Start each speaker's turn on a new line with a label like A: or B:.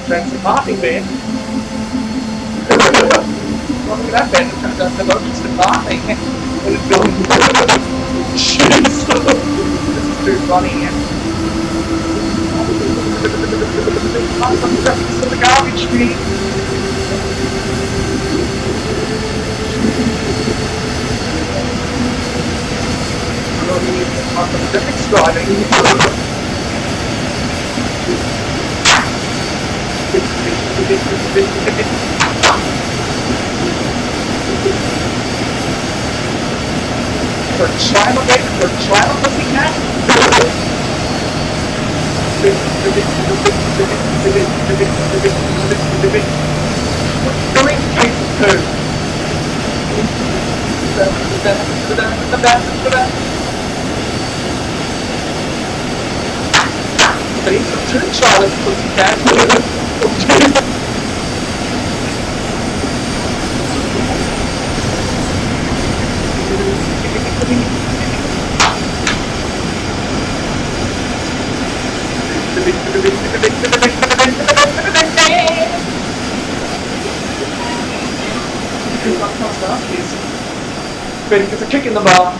A: That's the party bin. Look at that bin. The locust is laughing. And it's going, shit. This is too funny. This is the garbage bin. The next driving. For trial of it, for trial of the cat. Doing case two. See, for two trial of pussycat. Ready to get a kick in the bar.